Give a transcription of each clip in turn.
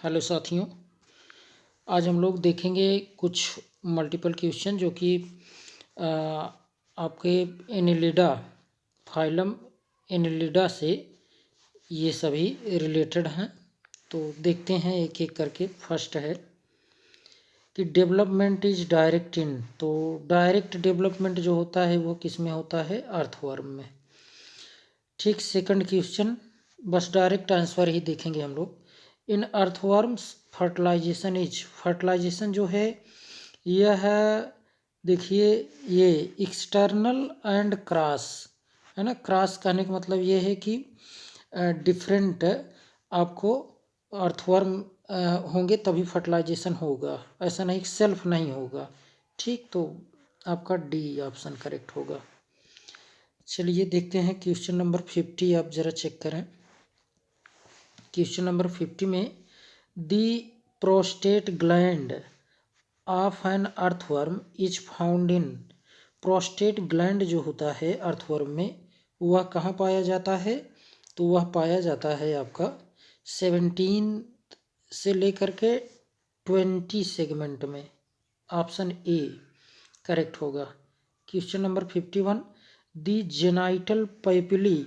Hello साथियों, आज हम लोग देखेंगे कुछ मल्टीपल क्वेश्चन जो कि आपके एनिलिडा फाइलम एनिलिडा से ये सभी रिलेटेड हैं। तो देखते हैं एक एक करके। फर्स्ट है कि डेवलपमेंट इज डायरेक्ट इन, तो डायरेक्ट डेवलपमेंट जो होता है वो किस में होता है? अर्थवर्म में। ठीक। सेकंड क्वेश्चन, बस डायरेक्ट आंसर ही देखेंगे हम लोग। इन अर्थवर्म्स फर्टिलाइजेशन इज, फर्टिलाइजेशन जो है यह है, देखिए ये एक्सटर्नल एंड क्रॉस है ना। क्रॉस कहने का मतलब ये है कि डिफरेंट आपको अर्थवर्म होंगे तभी फर्टिलाइजेशन होगा, ऐसा नहीं सेल्फ नहीं होगा। ठीक, तो आपका डी ऑप्शन करेक्ट होगा। चलिए देखते हैं क्वेश्चन नंबर 50, आप ज़रा चेक करें। क्वेश्चन नंबर 50 में the prostate gland of an earthworm is found in, prostate gland जो होता है अर्थवर्म में वह कहाँ पाया जाता है? तो वह पाया जाता है आपका 17 से लेकर के 20 सेगमेंट में। ऑप्शन ए करेक्ट होगा। Question number 51, the genital papillae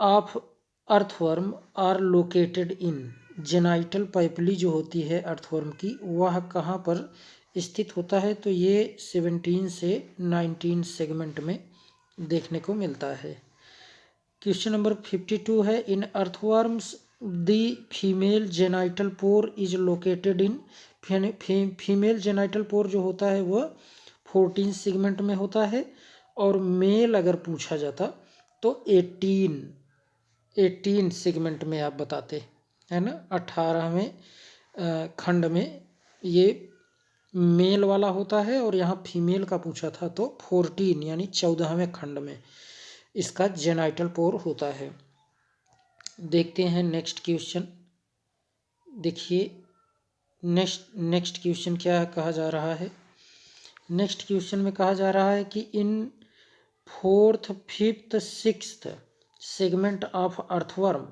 of earthworm are located in, genital papillae जो होती है अर्थवर्म की वह कहाँ पर स्थित होता है? तो ये 17 से 19 सेगमेंट में देखने को मिलता है। क्वेश्चन नंबर 52 है, in earthworms the female genital pore is located in, female genital pore जो होता है वह 14 सेगमेंट में होता है, और मेल अगर पूछा जाता तो 18 सेगमेंट में आप बताते है ना। 18वें खंड में ये मेल वाला होता है, और यहाँ फीमेल का पूछा था तो 14 यानी 14वें खंड में इसका जेनाइटल पोर होता है। देखते हैं नेक्स्ट क्वेश्चन। देखिए नेक्स्ट क्वेश्चन क्या कहा जा रहा है। नेक्स्ट क्वेश्चन में कहा जा रहा है कि इन 4th, 5th, 6th segment of earthworm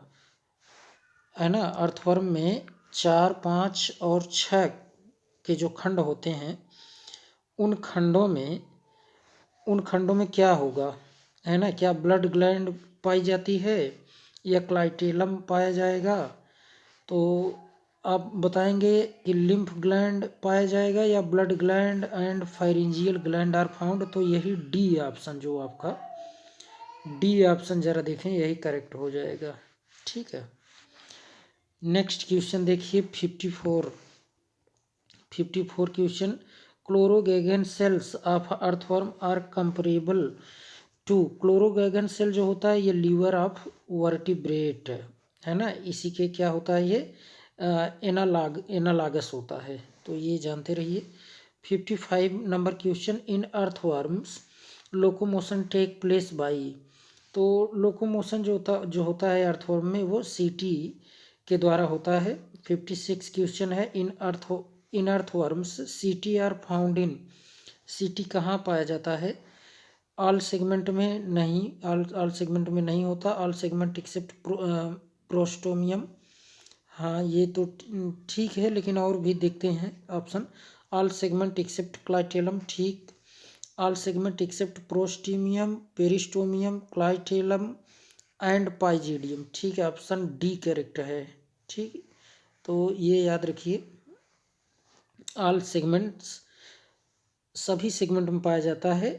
है ना। अर्थवर्म में 4, 5 और 6 के जो खंड होते हैं उन खंडों में क्या होगा है ना। क्या ब्लड ग्लैंड पाई जाती है या क्लाइटेलम पाया जाएगा? तो आप बताएंगे कि लिम्फ ग्लैंड पाया जाएगा या blood gland and pharyngeal gland are found. तो यही डी ऑप्शन, जो आपका डी ऑप्शन जरा देखें, यही करेक्ट हो जाएगा। ठीक है। नेक्स्ट क्वेश्चन देखिए 54 question, chloragogen cells of earthworm are comparable to, chloragogen cell जो होता है ये लीवर ऑफ वर्टिब्रेट है ना। इसी के क्या होता है ये एनालॉगस होता है, तो ये जानते रहिए। 55 number question, in earthworms locomotion take place by, तो लोकोमोशन जो होता है अर्थवर्म में वो सीटी के द्वारा होता है। 56 क्वेश्चन है, इन अर्थवर्म्स सीटी आर फाउंड इन, सीटी कहाँ पाया जाता है? ऑल सेगमेंट में नहीं, ऑल सेगमेंट में नहीं होता। ऑल सेगमेंट एक्सेप्ट प्रोस्टोमियम, हाँ ये तो ठीक है, लेकिन और भी देखते हैं option. All segment except clitellum, ठीक। All segment except prostomium, peristomium, clitellum and pygidium, ठीक है। ऑप्शन डी करेक्ट है। ठीक, तो ये याद रखिए, ऑल सेगमेंट्स सभी सेगमेंट में पाया जाता है,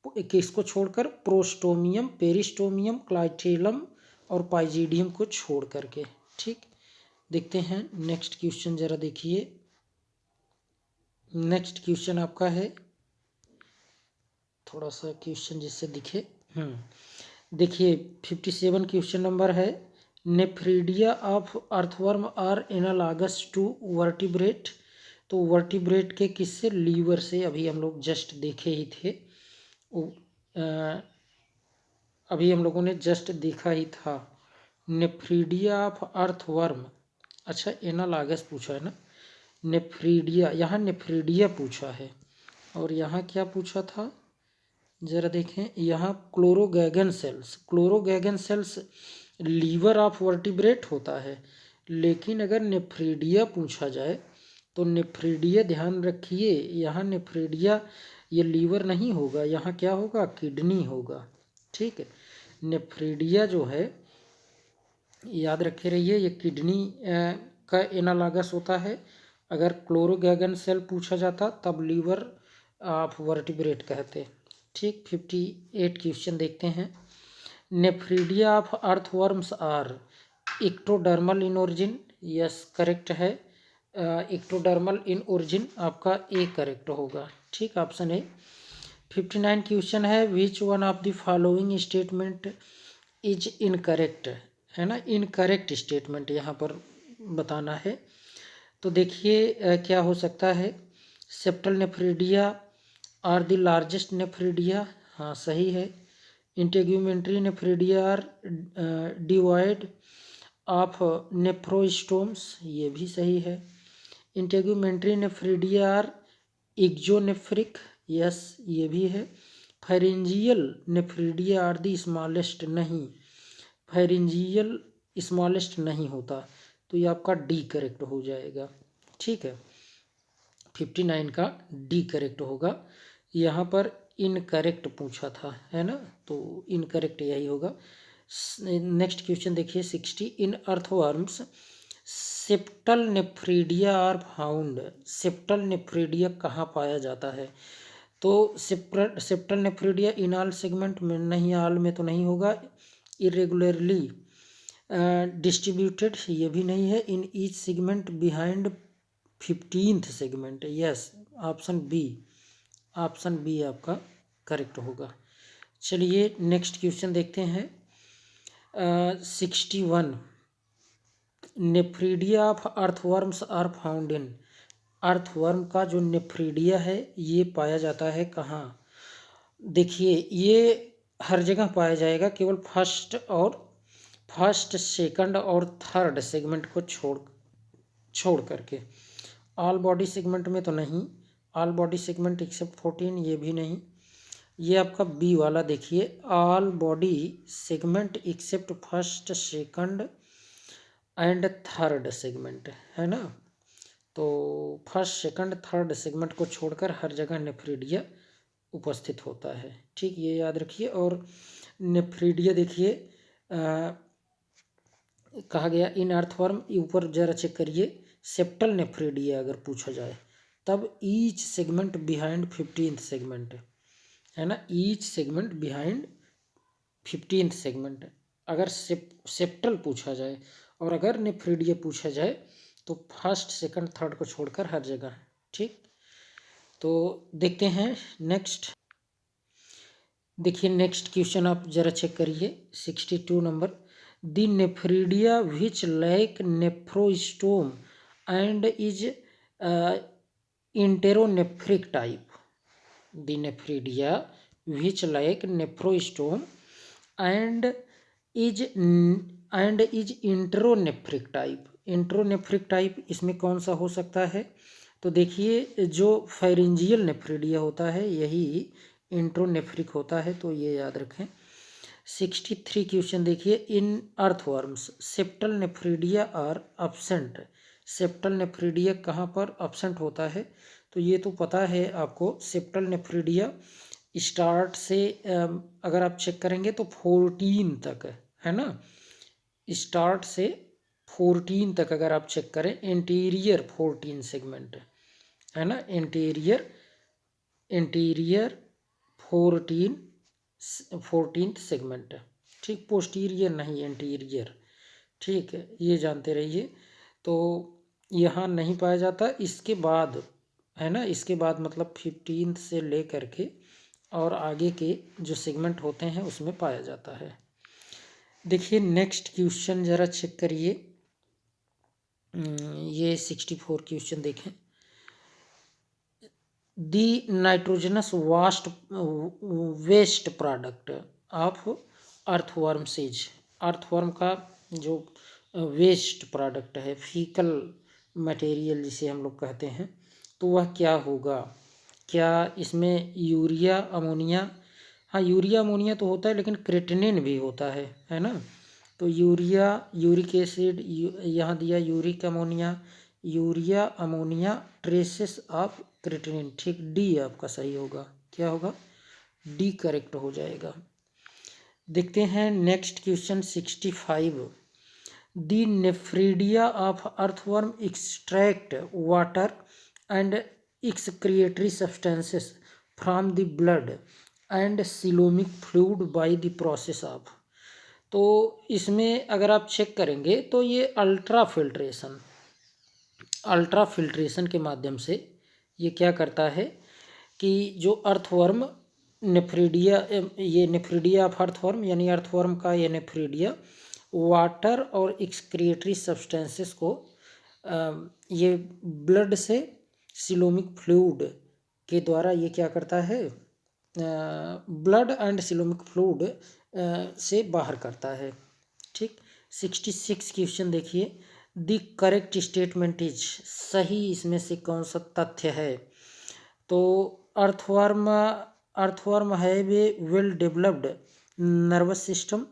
किसको छोड़कर? प्रोस्टोमियम, पेरिस्टोमियम, क्लाइटेलम और पाइजीडियम को छोड़ करके। ठीक, देखते हैं नेक्स्ट क्वेश्चन, जरा देखिए। नेक्स्ट क्वेश्चन आपका है, थोड़ा सा क्वेश्चन जिससे दिखे। देखिए 57 क्वेश्चन नंबर है, nephridia of earthworm are analogous to vertebrate, तो वर्टिब्रेट के किससे? लीवर से। अभी हम लोग जस्ट देखे ही थे, अभी हम लोगों ने जस्ट देखा ही था। नेफ्रीडिया ऑफ अर्थवर्म, अच्छा एनालॉगस पूछा है ना, नेफ्रीडिया, यहाँ नेफ्रीडिया पूछा है, और यहाँ क्या पूछा था जरा देखें। यहाँ chloragogen cells, chloragogen cells liver of vertebrate होता है, लेकिन अगर नेफ्रीडिया पूछा जाए तो नेफ्रीडिया ध्यान रखिए, यहाँ नेफ्रीडिया ये लीवर नहीं होगा, यहाँ क्या होगा, किडनी होगा। ठीक है, नेफ्रीडिया जो है याद रखे रहिए, ये किडनी का एनालॉगस होता है। अगर क्लोरोगैगन सेल पूछा जाता तब लीवर ऑफ वर्टिब्रेट कहते। ठीक, 58 क्वेश्चन देखते हैं। Nephridia of earthworms are ectodermal in origin, yes correct है। इक्टोडर्मल इन ओरिजिन आपका ए करेक्ट होगा। ठीक, ऑप्शन ए। 59 क्वेश्चन है, विच one of the following statement is incorrect, है ना, इनकरेक्ट स्टेटमेंट यहाँ पर बताना है। तो देखिए क्या हो सकता है, septal nephridia are the largest nephridia, हाँ सही है। Integumentary nephridia are devoid of nephrostomes, ये भी सही है। Integumentary nephridia are exonephric, yes ये भी है। Pharyngeal nephridia are the smallest, नहीं, फेरेंजियल स्मॉलेस्ट नहीं होता, तो ये आपका डी करेक्ट हो जाएगा। ठीक है, 59 का डी करेक्ट होगा। यहाँ पर इनकरेक्ट पूछा था, है ना, तो इनकरेक्ट यही होगा। नेक्स्ट क्वेश्चन देखिए 60, in earthworms septal nephridia are found, septal nephridia कहाँ पाया जाता है? तो septal nephridia in all segment में नहीं, ऑल में तो नहीं होगा। इरेगुलरली डिस्ट्रीब्यूटेड, ये भी नहीं है। In each segment behind 15th segment, yes option B, option B आपका करेक्ट होगा। चलिए नेक्स्ट क्वेश्चन देखते हैं। 61, nephridia of earthworms are found in, earthworm का जो नेफ्रीडिया है ये पाया जाता है कहाँ? देखिए ये हर जगह पाया जाएगा, केवल फर्स्ट सेकंड और थर्ड सेगमेंट को छोड़ करके। ऑल बॉडी सेगमेंट में तो नहीं, ऑल बॉडी सेगमेंट एक्सेप्ट 14, ये भी नहीं। ये आपका बी वाला देखिए, all body segment accept first second and third segment, है ना। तो फर्स्ट सेकंड थर्ड सेगमेंट को छोड़कर हर जगह नेफ्रीडिया उपस्थित होता है। ठीक, ये याद रखिए। और नेफ्रीडिया देखिए कहा गया इन अर्थवर्म, ऊपर जरा चेक करिए, सेप्टल नेफ्रीडिया अगर पूछा जाए तब each segment behind 15th segment, है ना, each segment behind 15th segment. अगर सेप्टल पूछा जाए और अगर नेफ्रीडिया पूछा जाए तो फर्स्ट सेकंड थर्ड को छोड़कर हर जगह। ठीक, तो देखते हैं नेक्स्ट। देखिए नेक्स्ट क्वेश्चन आप जरा चेक करिए, 62 नंबर, the nephridia which lack nephrostome and is enteronephric type, the nephridia which lack nephrostome and is enteronephric type, enteronephric type इसमें कौन सा हो सकता है? तो देखिए जो फेरेंजियल नेफ्रीडिया होता है यही इंट्रोनेफ्रिक होता है, तो ये याद रखें। 63 क्वेश्चन देखिए, in earthworms septal nephridia are absent, septal nephridia कहाँ पर अब्सेंट होता है? तो ये तो पता है आपको, सेप्टल नेफ्रीडिया स्टार्ट से अगर आप चेक करेंगे तो 14 तक, है ना, स्टार्ट से 14 तक अगर आप चेक करें, इंटीरियर 14 सेगमेंट, है ना, इंटीरियर 14th सेगमेंट। ठीक, पोस्टीरियर नहीं, इंटीरियर। ठीक है, ये जानते रहिए। तो यहाँ नहीं पाया जाता, इसके बाद, है ना, इसके बाद मतलब 15th से ले करके और आगे के जो सेगमेंट होते हैं उसमें पाया जाता है। देखिए नेक्स्ट क्वेश्चन जरा चेक करिए, ये 64 क्वेश्चन देखें। The nitrogenous waste product of earthworms is, earthworm का जो वेस्ट प्रोडक्ट है, फीकल मटेरियल जिसे हम लोग कहते हैं, तो वह क्या होगा? क्या इसमें यूरिया अमोनिया, हाँ यूरिया अमोनिया तो होता है लेकिन क्रेटिनिन भी होता है ना, तो यूरिया, यूरिक एसिड, यहाँ दिया uric ammonia, urea ammonia, traces of creatinine. ठीक, डी आपका सही होगा। क्या होगा? डी करेक्ट हो जाएगा। देखते हैं next question 65। The nephridia of earthworm extract water and excretory substances from the blood and coelomic fluid by the process of. तो इसमें अगर आप चेक करेंगे तो ये अल्ट्रा फिल्ट्रेशन के माध्यम से ये क्या करता है कि जो अर्थवर्म नेफ्रीडिया, ये नेफ्रीडिया ऑफ अर्थवर्म यानी अर्थवर्म का ये नेफ्रीडिया वाटर और एक्सक्रिएटरी सब्सटेंसेस को ये ब्लड से सिलोमिक फ्लूइड के द्वारा ये क्या करता है, ब्लड एंड सिलोमिक फ्लूइड से बाहर करता है। ठीक, 66 क्वेश्चन देखिए। द करेक्ट स्टेटमेंट इज, सही इसमें से कौन सा तथ्य है? तो earthworm have a well developed nervous system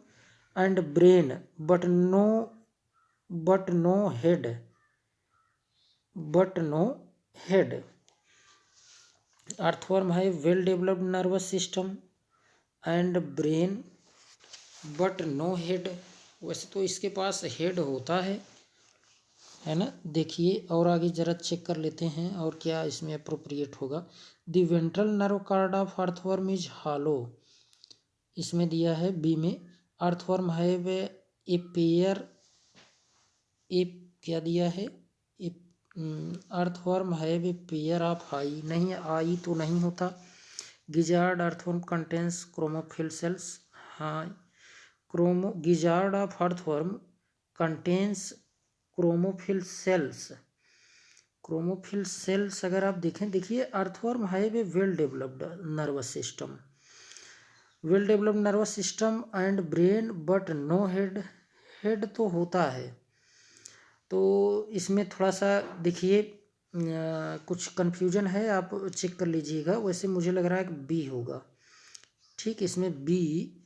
and brain but no head. Earthworm है well developed nervous system and brain but no head. वैसे तो इसके पास हेड होता है ना। देखिए और आगे जरा चेक कर लेते हैं और क्या इसमें अप्रोप्रिएट होगा। The ventral nerve cord of earthworm is hollow, इसमें दिया है बी में। Earthworm have a pair, a क्या दिया है, earthworm have a pair of eye, नहीं आई तो नहीं होता। Gizzard earthworm contains chromophil cells, हाँ gizzard of earthworm contains chromophil cells अगर आप देखें, देखिए earthworm have a well developed nervous system and brain but no head. Head तो होता है, तो इसमें थोड़ा सा देखिए कुछ कन्फ्यूजन है, आप चेक कर लीजिएगा। वैसे मुझे लग रहा है कि बी होगा। ठीक, इसमें बी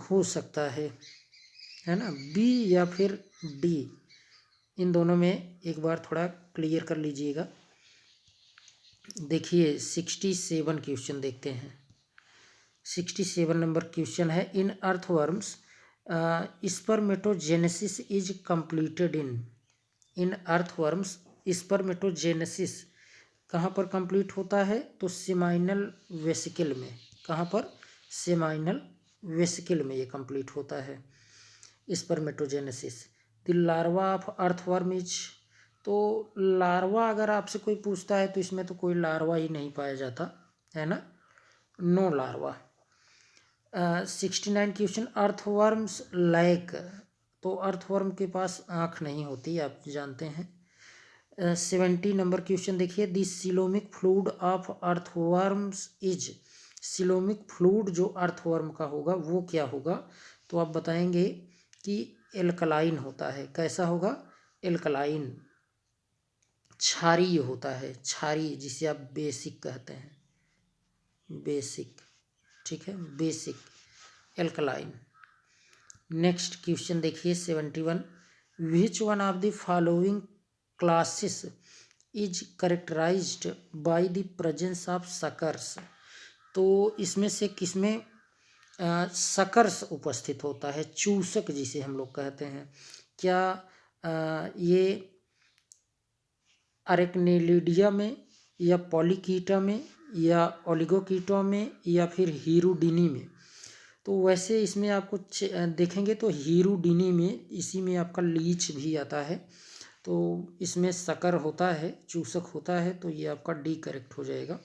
हो सकता है ना, बी या फिर डी, इन दोनों में एक बार थोड़ा क्लियर कर लीजिएगा। देखिए 67 क्वेश्चन देखते हैं। 67 नंबर क्वेश्चन है, in earthworms spermatogenesis is completed in earthworms spermatogenesis कहाँ पर कंप्लीट होता है? तो सेमाइनल वेसिकल में। कहाँ पर? सेमाइनल वेसिकल में ये कंप्लीट होता है spermatogenesis. The larva of earthworm is, तो लार्वा अगर आपसे कोई पूछता है तो इसमें तो कोई लार्वा ही नहीं पाया जाता है ना, no larva. 69 question, earthworms lack, तो अर्थवर्म के पास आँख नहीं होती, आप जानते हैं। 70 नंबर क्वेश्चन देखिए, the coelomic fluid of earthworms is, coelomic fluid जो अर्थवर्म का होगा वो क्या होगा? तो आप बताएंगे कि एल्कलाइन होता है। कैसा होगा? एल्कलाइन, क्षारीय होता है, क्षारीय, जिसे आप बेसिक कहते हैं, बेसिक। ठीक है, बेसिक एल्कलाइन। नेक्स्ट क्वेश्चन देखिए 71, विच one of the following classes is characterised by the presence of suckers. तो इसमें से किसमें सकर्स उपस्थित होता है, चूसक जिसे हम लोग कहते हैं? क्या ये अरेक्नेलिडिया में, या पॉलीकीटा में, या ओलिगोकीटो में, या फिर हीरुडिनी में? तो वैसे इसमें आपको देखेंगे तो हीरुडिनी में, इसी में आपका लीच भी आता है, तो इसमें सकर होता है, चूसक होता है, तो ये आपका डी करेक्ट हो जाएगा।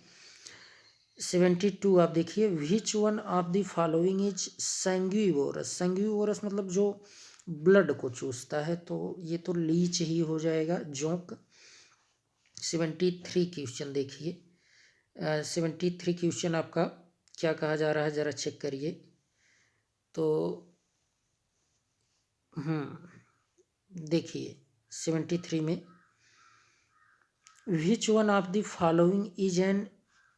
72 आप देखिए, which one of the following is sanguivorous. Sanguivorous मतलब जो ब्लड को चूसता है, तो ये तो लीच ही हो जाएगा, जोंक। 73 क्वेश्चन देखिए। 73 क्वेश्चन आपका क्या कहा जा रहा है, ज़रा चेक करिए। तो देखिए 73 में, विच one of the following is an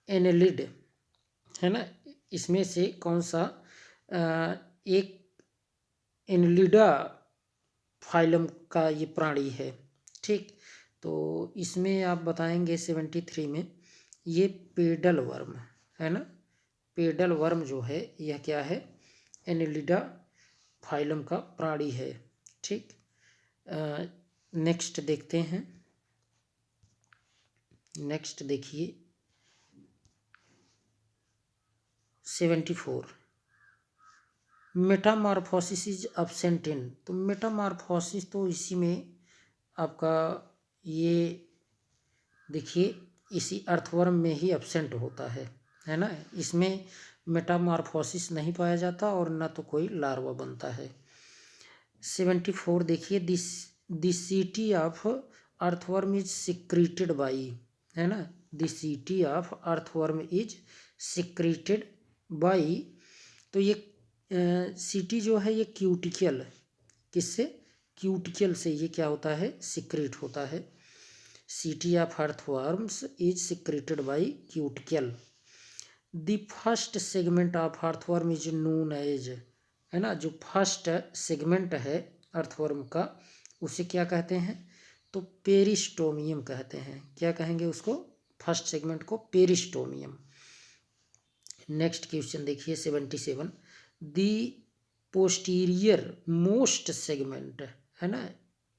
annelid, है ना, इसमें से कौन सा एक एनिलिडा फाइलम का ये प्राणी है। ठीक, तो इसमें आप बताएंगे 73 में ये पेडल वर्म है ना। पेडल वर्म जो है यह क्या है, एनिलिडा फाइलम का प्राणी है। ठीक, नेक्स्ट देखते हैं। नेक्स्ट देखिए 74 मेटामॉर्फोसिस इज अब्सेंट इन। तो मेटामॉर्फोसिस तो इसी में आपका ये देखिए इसी अर्थवर्म में ही अब्सेंट होता है ना। इसमें मेटामॉर्फोसिस नहीं पाया जाता और ना तो कोई लार्वा बनता है। 74 देखिए दिस सीटी of earthworm is secreted by, है ना। दिस सीटी of earthworm is secreted by. तो ये सीटी जो है ये क्यूटिकल, किससे, क्यूटिकल से ये क्या होता है, सिक्रीट होता है। City of earthworms is secreted by cuticle. The first segment of earthworm is known as, है ना। जो फर्स्ट सेगमेंट है अर्थवर्म का उसे क्या कहते हैं, तो पेरिस्टोमियम कहते हैं। क्या कहेंगे उसको, फर्स्ट सेगमेंट को पेरिस्टोमियम। नेक्स्ट क्वेश्चन देखिए 77 दी पोस्टीरियर मोस्ट सेगमेंट, है ना।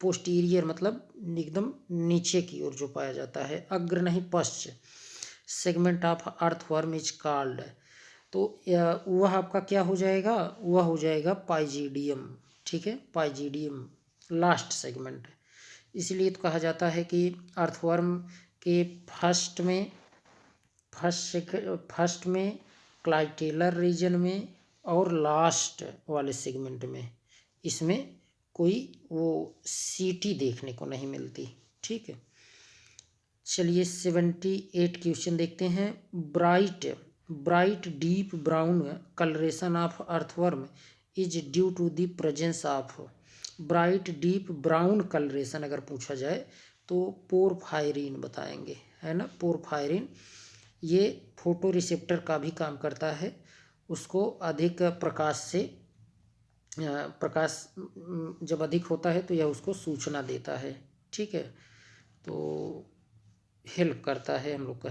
पोस्टीरियर मतलब एकदम नीचे की ओर जो पाया जाता है, अग्र नहीं पश्च, segment of earthworm is called. तो वह आपका क्या हो जाएगा, वह हो जाएगा पाइजीडियम। ठीक है, पाइजीडियम लास्ट सेगमेंट। इसलिए तो कहा जाता है कि अर्थवर्म के फर्स्ट में क्लाइटेलर रीजन में और लास्ट वाले सेगमेंट में इसमें कोई वो सीटी देखने को नहीं मिलती। ठीक है, चलिए 78 क्वेश्चन देखते हैं। Bright deep brown colouration of earthworm is due to the presence of. Bright deep brown colouration अगर पूछा जाए तो पोरफायरिन बताएंगे, है ना। पोरफायरिन ये फोटो रिसेप्टर का भी काम करता है, उसको अधिक प्रकाश जब अधिक होता है तो यह उसको सूचना देता है। ठीक है, तो हेल्प करता है हम लोग का।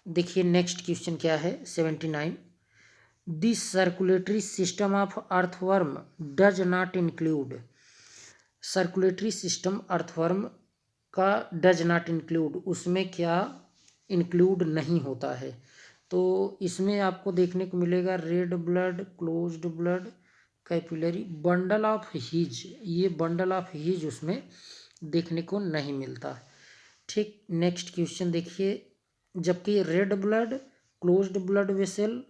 देखिए नेक्स्ट क्वेश्चन क्या है 79 this circulatory system of earthworm does not include. Circulatory system earthworm का डज नॉट इंक्लूड, उसमें क्या इंक्लूड नहीं होता है। तो इसमें आपको देखने को मिलेगा red blood, closed blood, capillary, bundle of हीज। ये बंडल ऑफ हीज उसमें देखने को नहीं मिलता। ठीक, नेक्स्ट क्वेश्चन देखिए, जबकि red blood, closed blood vessel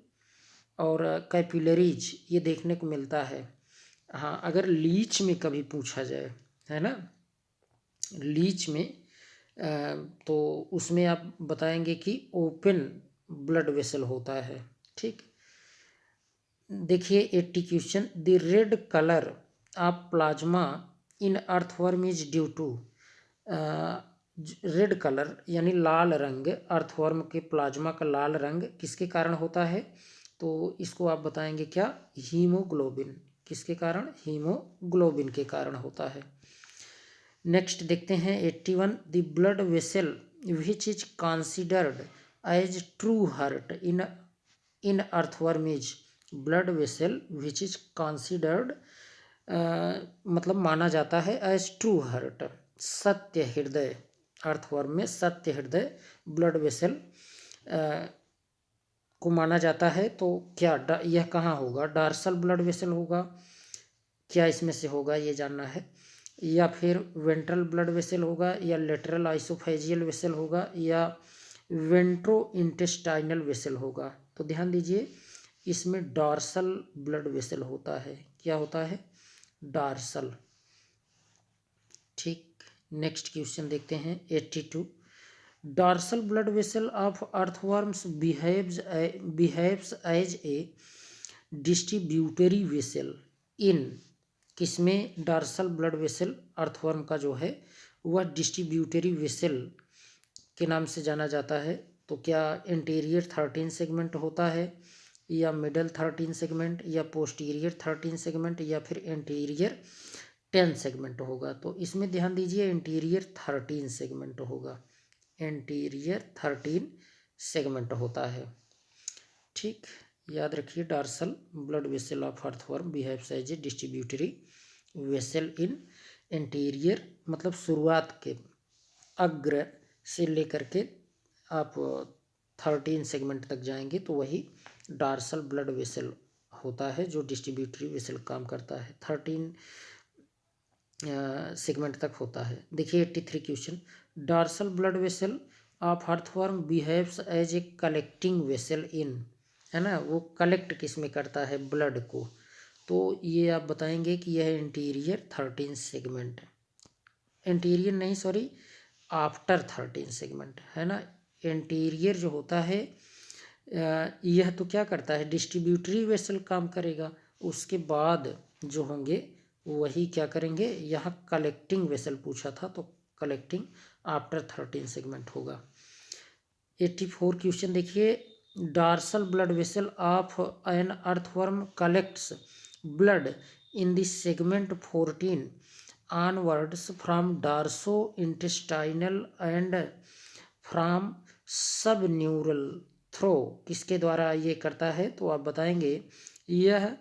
और कैपिलरीज ये देखने को मिलता है। हाँ, अगर लीच में कभी पूछा जाए, है ना, लीच में तो उसमें आप बताएंगे कि ओपन ब्लड वेसल होता है। ठीक, देखिए 80 question the red colour of plasma in earthworm is due to. Red colour यानी लाल रंग, अर्थवर्म के प्लाज्मा का लाल रंग किसके कारण होता है, तो इसको आप बताएंगे क्या, हीमोग्लोबिन। किसके कारण, हीमोग्लोबिन के कारण होता है। नेक्स्ट देखते हैं 81 the blood vessel which is considered as true heart in earthworm is. Blood vessel which is considered मतलब माना जाता है एज ट्रू हार्ट, सत्य हृदय। अर्थवर्म में सत्य हृदय ब्लड वेसल को माना जाता है। तो क्या यह कहाँ होगा, डार्सल ब्लड वेसल होगा, क्या इसमें से होगा ये जानना है, या फिर वेंट्रल ब्लड वेसल होगा, या लेटरल आइसोफेजियल वेसल होगा, या वेंट्रो इंटेस्टाइनल वेसल होगा। तो ध्यान दीजिए इसमें डार्सल ब्लड वेसल होता है। क्या होता है, डार्सल। ठीक, नेक्स्ट क्वेश्चन देखते हैं 82 dorsal blood vessel of earthworms behaves as a distributory vessel in. किसमें डार्सल ब्लड वेसल अर्थवर्म का जो है वह डिस्ट्रीब्यूटरी वेसल के नाम से जाना जाता है। तो क्या इंटीरियर 13 सेगमेंट होता है, या मिडल 13 सेगमेंट या पोस्टीरियर 13 सेगमेंट या फिर एंटीरियर 10 सेगमेंट होगा। तो इसमें ध्यान दीजिए एंटीरियर 13 सेगमेंट होगा, एंटीरियर 13 सेगमेंट होता है। ठीक, याद रखिए dorsal blood vessel of earthworm behaves as a distributory vessel in anterior, मतलब शुरुआत के अग्र से लेकर के आप 13 सेगमेंट तक जाएंगे तो वही डार्सल ब्लड वेसल होता है जो डिस्ट्रीब्यूटरी वेसल काम करता है। 13 सेगमेंट तक होता है। देखिए 83 question, dorsal blood vessel of earthworm behaves as a collecting vessel in, है ना, वो कलेक्ट किस में करता है, ब्लड को। तो ये आप बताएंगे कि यह इंटीरियर 13 सेगमेंट, इंटीरियर नहीं सॉरी आफ्टर 13 सेगमेंट, है ना। इंटीरियर जो होता है यह तो क्या करता है, डिस्ट्रीब्यूटरी वेसल काम करेगा, उसके बाद जो होंगे वही क्या करेंगे, यहाँ कलेक्टिंग वेसल पूछा था तो कलेक्टिंग आफ्टर 13 सेगमेंट होगा। 84 क्वेश्चन देखिए, dorsal blood vessel of an earthworm collects blood in the segment 14 onwards from dorso intestinal and from sub neural through, किसके द्वारा ये करता है, तो आप बताएंगे यह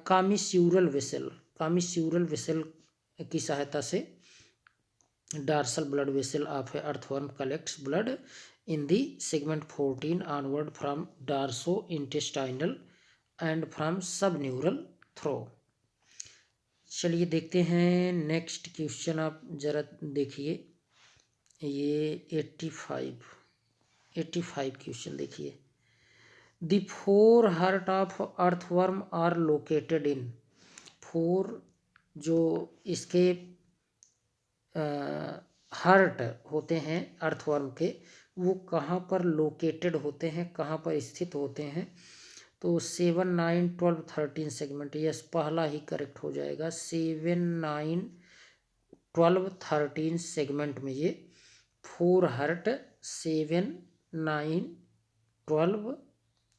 कामिस्यूरल वेसल, कामिस्यूरल वेसल की सहायता से dorsal blood vessel of earthworm collects blood in the segment 14 onward from dorso intestinal and from sub neural through. चलिए देखते हैं नेक्स्ट क्वेश्चन, आप जरा देखिए ये 85 क्वेश्चन देखिए, the 4 heart of earthworm are located in, 4 जो इसके हार्ट होते हैं अर्थवर्म के, वो कहाँ पर लोकेटेड होते हैं, कहाँ पर स्थित होते हैं, तो 7, 9, 12, 13 सेगमेंट, यस पहला ही करेक्ट हो जाएगा। 7, 9, 12, 13 सेगमेंट में ये 4 हार्ट 7, 9, 12,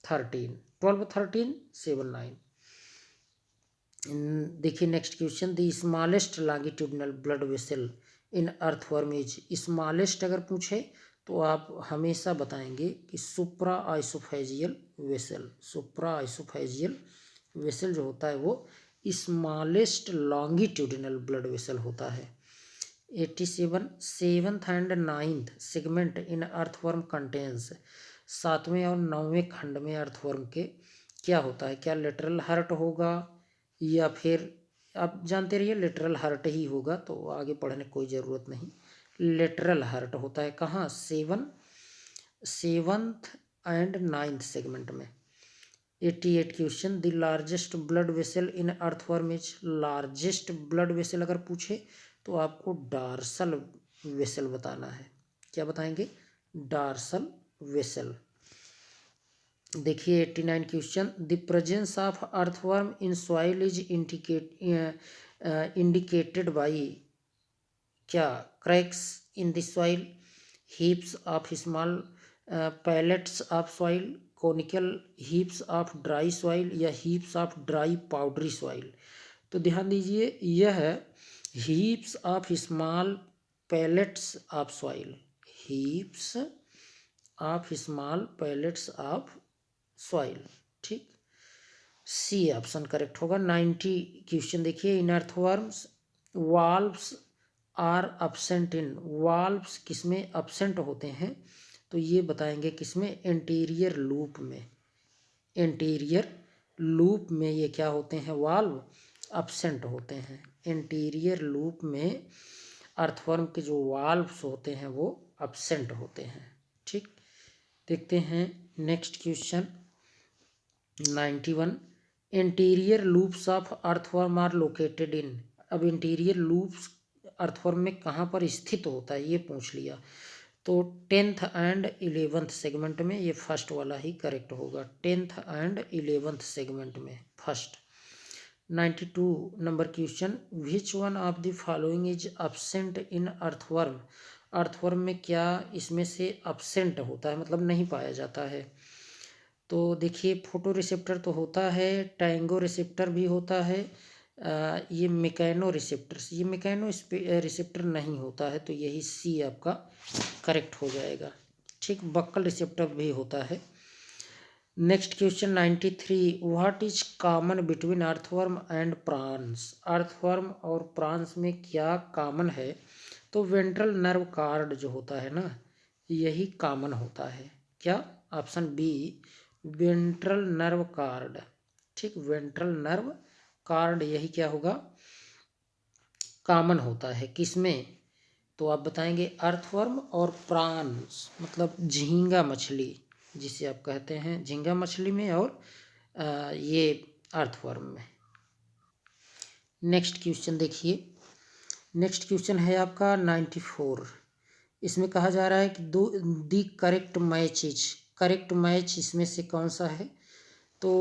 13, 12, 13, 7, 9। देखिए next question, the smallest longitudinal blood vessel in earthworm is, smallest अगर पूछे तो आप हमेशा बताएंगे कि सुप्रा आइसोफेजियल वेसल, सुप्रा आइसोफेजियल वेसल जो होता है वो स्मॉलेस्ट लॉन्गिट्यूडिनल ब्लड वेसल होता है। 87, 7th and 9th segment in earthworm contains, 7वें और 9वें खंड में अर्थवर्म के क्या होता है, क्या लेटरल हार्ट होगा या फिर आप जानते रहिए लेटरल हार्ट ही होगा, तो आगे पढ़ने की कोई ज़रूरत नहीं, लेटरल हार्ट होता है कहाँ, 7th एंड 9th सेगमेंट में। 88 question, the largest blood vessel in earthworm is, largest blood vessel अगर पूछे तो आपको डार्सल वेसल बताना है, क्या बताएंगे, डार्सल वेसल। देखिए 89 question, the presence of earthworm in soil is indicated by, क्या, cracks in the soil, heaps of small pellets of soil, conical heaps of dry soil या heaps of dry powdery soil. तो ध्यान दीजिए यह heaps of small pellets of soil, heaps of small pellets of soil, ठीक, C option correct होगा। 90 question देखिए, in earthworms valves are absent in, valves किसमें absent होते हैं, तो ये बताएंगे किसमें, एंटीरियर लूप में, एंटीरियर लूप में ये क्या होते हैं, वाल्व अब्सेंट होते हैं, एंटीरियर लूप में अर्थवर्म के जो वाल्व्स होते हैं वो अब्सेंट होते हैं, ठीक। देखते हैं next question 91, interior loops of earthworm are located in, अब इंटीरियर लूप्स अर्थवर्म में कहाँ पर स्थित होता है ये पूछ लिया, तो 10th एंड 11th सेगमेंट में, ये फर्स्ट वाला ही करेक्ट होगा, 10th एंड 11th सेगमेंट में first. 92 number question, which one of the following is absent in earthworm, earthworm में क्या इसमें से अब्सेंट होता है, मतलब नहीं पाया जाता है, तो देखिए फोटो रिसेप्टर तो होता है, टैंगो रिसेप्टर भी होता है, ये मैकेनो रिसेप्टर्स, ये मैकेनो रिसेप्टर नहीं होता है, तो यही सी आपका करेक्ट हो जाएगा। ठीक, बक्कल रिसेप्टर भी होता है। Next question 93, what is common between earthworm and prawns. Earthworm और प्रॉन्स में क्या कॉमन है? तो वेंट्रल नर्व कार्ड जो होता है ना, यही कॉमन होता है। क्या? Option B, ventral nerve cord. ठीक, वेंट्रल नर्व कार्ड यही क्या होगा, कॉमन होता है। किसमें? तो आप बताएंगे अर्थवर्म और प्रॉन्स, मतलब झींगा मछली जिसे आप कहते हैं, झींगा मछली में और ये अर्थवर्म में। नेक्स्ट क्वेश्चन देखिए, नेक्स्ट क्वेश्चन है आपका 94। इसमें कहा जा रहा है कि दो the correct match is, correct match इसमें से कौन सा है? तो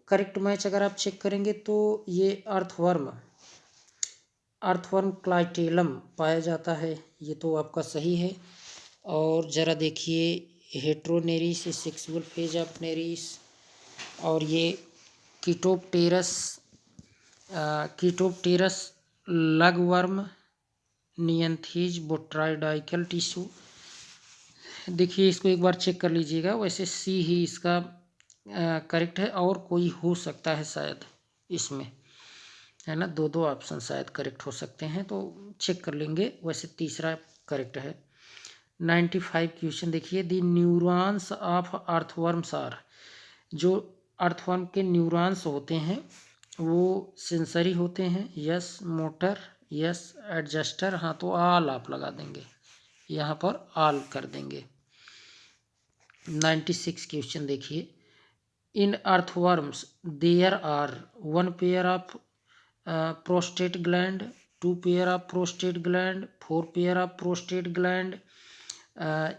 करेक्ट मैच अगर आप चेक करेंगे तो ये अर्थवर्म, अर्थवर्म क्लाइटेलम पाया जाता है, ये तो आपका सही है। और ज़रा देखिए, heteronereis sexual phase of nereis, और ये कीटोप्टेरस, कीटोप्टेरस लगवर्म, नियंथीज बोट्राइडाइकल टिश्यू। देखिए इसको एक बार चेक कर लीजिएगा, वैसे सी ही इसका करेक्ट है, और कोई हो सकता है शायद इसमें, है ना, दो दो ऑप्शन शायद करेक्ट हो सकते हैं, तो चेक कर लेंगे। वैसे तीसरा करेक्ट है। 95 क्वेश्चन देखिए, the neurons of earthworms are, जो अर्थवर्म के न्यूरॉन्स होते हैं वो सेंसरी होते हैं, यस, मोटर, यस, एडजस्टर, हाँ, तो आल आप लगा देंगे, यहाँ पर आल कर देंगे। 96 क्वेश्चन देखिए, in earthworms there are one pair of prostate gland, two pair of prostate gland, four pair of prostate gland,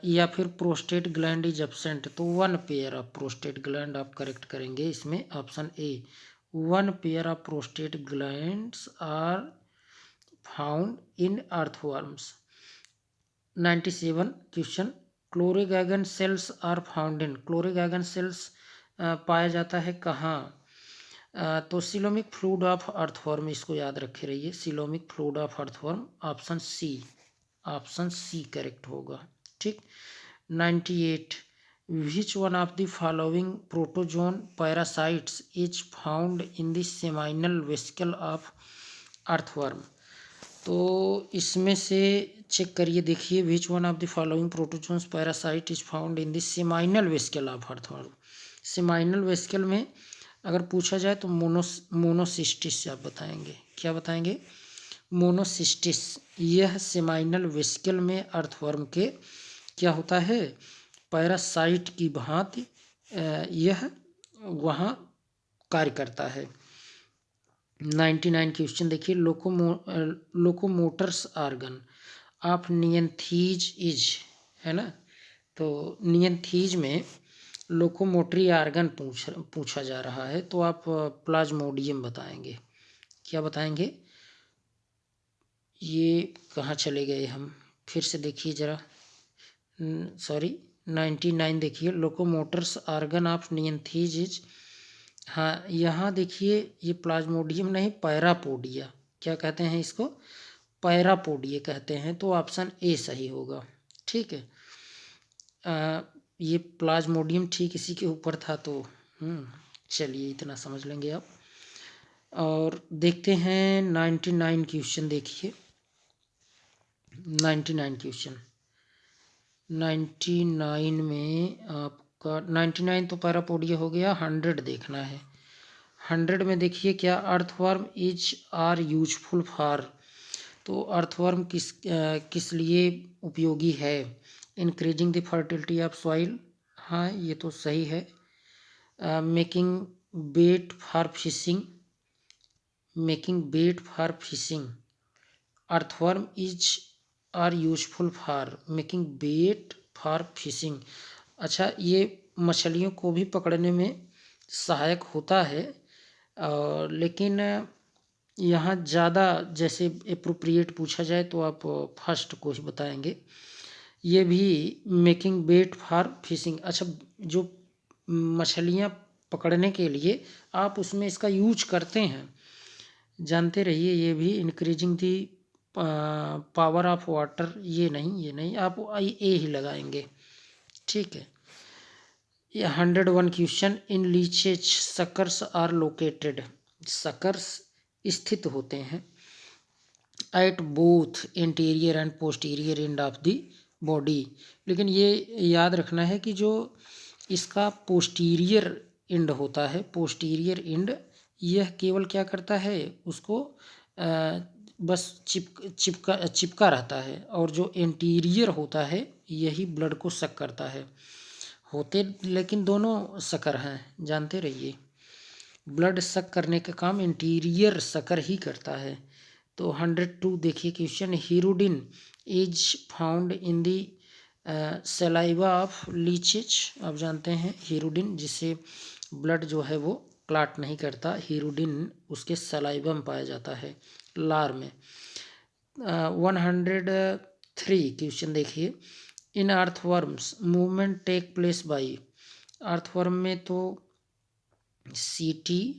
या फिर प्रोस्टेट ग्लैंड इज एब्सेंट, तो one pair of prostate gland आप करेक्ट करेंगे इसमें, option A, one pair of prostate glands are found in earthworms. 97 question, chloragogen cells are found in, chloragogen cells पाया जाता है कहाँ? तो सिलोमिक फ्लूइड ऑफ अर्थवर्म, इसको याद रखे रहिए, coelomic fluid of earthworm, option C, option C correct होगा। ठीक, 98, which one of the following protozoan parasites is found in the seminal vesicle of earthworm. तो इसमें से चेक करिए, देखिए, which one of the following protozoans parasite is found in the seminal vesicle of earthworm. Seminal vesicle में अगर पूछा जाए तो मोनोसिस्टिस आप बताएंगे, क्या बताएंगे? मोनोसिस्टिस। यह सेमाइनल वेसिकल में अर्थवर्म के क्या होता है, पैरासाइट की भांति यह वहाँ कार्य करता है। 99 क्वेश्चन देखिए, लोकोमोटर्स आर्गन ऑफ नियंथीज इज, है ना, तो नियंथीज में लोकोमोटरी आर्गन पूछा जा रहा है, तो आप प्लाज्मोडियम बताएंगे, क्या बताएंगे? ये कहाँ चले गए हम, फिर से देखिए ज़रा, सॉरी 99 देखिए, लोकोमोटर्स आर्गन ऑफ नियंथीज इज, हाँ, यहाँ देखिए ये प्लाज्मोडियम नहीं, पैरापोडिया, क्या कहते हैं इसको? पैरापोडिया कहते हैं, तो ऑप्शन ए सही होगा। ठीक है, ये प्लाज्मोडियम ठीक इसी के ऊपर था, तो चलिए इतना समझ लेंगे आप। और देखते हैं 99 क्वेश्चन देखिए, 99 क्वेश्चन, 99 में आपका 99 तो पैरापोडिया हो गया, 100 देखना है। 100 में देखिए, क्या earthworm is are useful for, तो अर्थवर्म किस लिए उपयोगी है? Increasing the fertility of soil, हाँ ये तो सही है। Making bait for fishing, making bait for fishing, earthworm is are useful for making bait for fishing. अच्छा, ये मछलियों को भी पकड़ने में सहायक होता है, लेकिन यहाँ ज़्यादा जैसे एप्रोप्रिएट पूछा जाए तो आप फर्स्ट को ही बताएंगे, ये भी मेकिंग बेट फॉर फिशिंग। अच्छा, जो मछलियाँ पकड़ने के लिए आप उसमें इसका यूज करते हैं। जानते रहिए, ये भी increasing the power of water, ये नहीं आप ए ही लगाएंगे। ठीक है। ये 101 question, in leeches suckers are located, suckers स्थित होते हैं at both interior and posterior end of the body. लेकिन ये याद रखना है कि जो इसका पोस्टीरियर एंड होता है, पोस्टीरियर एंड, यह केवल क्या करता है, उसको बस चिपका रहता है, और जो इंटीरियर होता है यही ब्लड को सक करता है। होते लेकिन दोनों सकर हैं, जानते रहिए। ब्लड सक करने का काम इंटीरियर सकर ही करता है। तो 102 देखिए question, hirudin is found in the saliva of leeches. आप जानते हैं हीरोडिन, जिससे ब्लड जो है वो क्लाट नहीं करता, हीरोडिन उसके सलाइवा में पाया जाता है, लार में। 103 क्वेश्चन देखिए, in earthworms movement take place by. Earthworm में तो सीटी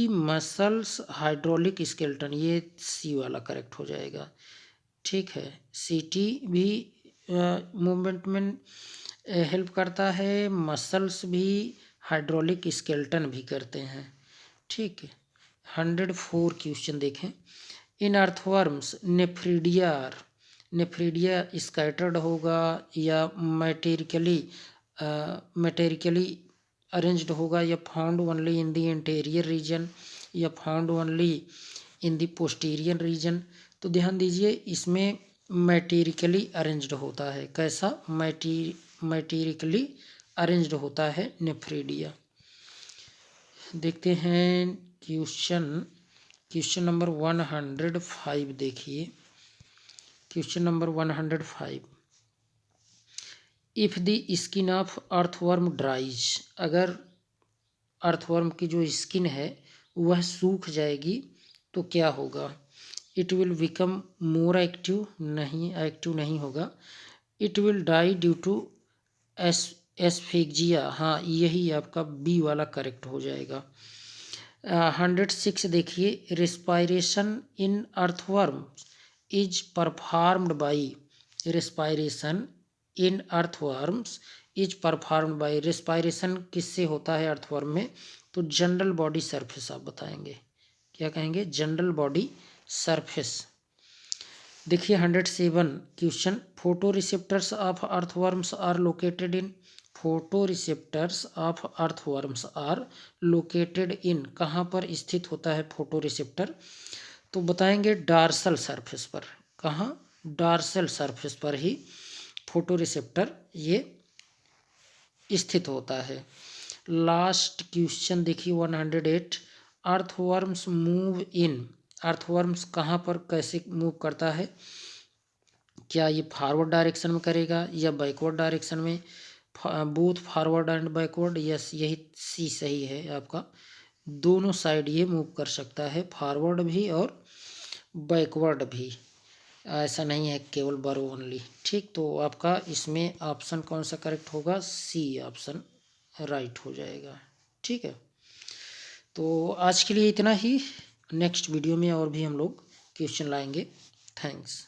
मसल्स हाइड्रोलिक स्केलेटन, ये सी वाला करेक्ट हो जाएगा। ठीक है, सीटी भी मूवमेंट में हेल्प करता है, मसल्स भी, हाइड्रोलिक स्केलेटन भी करते हैं। ठीक है। 104 क्वेश्चन देखें, इन अर्थवर्म्स नेफ्रीडिया स्कैटर्ड होगा या मैटेरिकली अरेंज्ड होगा, या found only in the interior region, या found only in the posterior region. तो ध्यान दीजिए, इसमें मैटेरिकली अरेंज्ड होता है। कैसा? मैटेरिकली अरेंज्ड होता है नेफ्रीडिया। देखते हैं क्वेश्चन नंबर 105 देखिए, question number 105, if the skin of earthworm ड्राइज, अगर अर्थवर्म की जो स्किन है वह सूख जाएगी तो क्या होगा? It will become more active, नहीं, एक्टिव नहीं होगा। It will die due to asphyxia, हाँ यही आपका बी वाला करेक्ट हो जाएगा। 106 देखिए, respiration in earthworm is performed by, respiration in earthworms is performed by, respiration किससे होता है अर्थवर्म में? तो जनरल बॉडी सरफेस, आप बताएंगे क्या कहेंगे? General body surface. देखिए 107 question, photoreceptors of earthworms are located in, photoreceptors of earthworms are located in, कहाँ पर स्थित होता है फोटो रिसेप्टर? तो बताएंगे डार्सल सरफेस पर। कहाँ? डार्सल सरफेस पर ही फोटो रिसेप्टर ये स्थित होता है। लास्ट क्वेश्चन देखिए 108, अर्थवर्म्स मूव इन, अर्थवर्म्स कहाँ पर कैसे मूव करता है? क्या ये फॉरवर्ड डायरेक्शन में करेगा या बैकवर्ड डायरेक्शन में? Both forward and backward, yes यही सी सही है आपका, दोनों साइड ये मूव कर सकता है, फॉरवर्ड भी और बैकवर्ड भी, ऐसा नहीं है केवल बरो ओनली। ठीक, तो आपका इसमें ऑप्शन कौन सा करेक्ट होगा? सी ऑप्शन राइट हो जाएगा। ठीक है, तो आज के लिए इतना ही, नेक्स्ट वीडियो में और भी हम लोग क्वेश्चन लाएंगे। थैंक्स।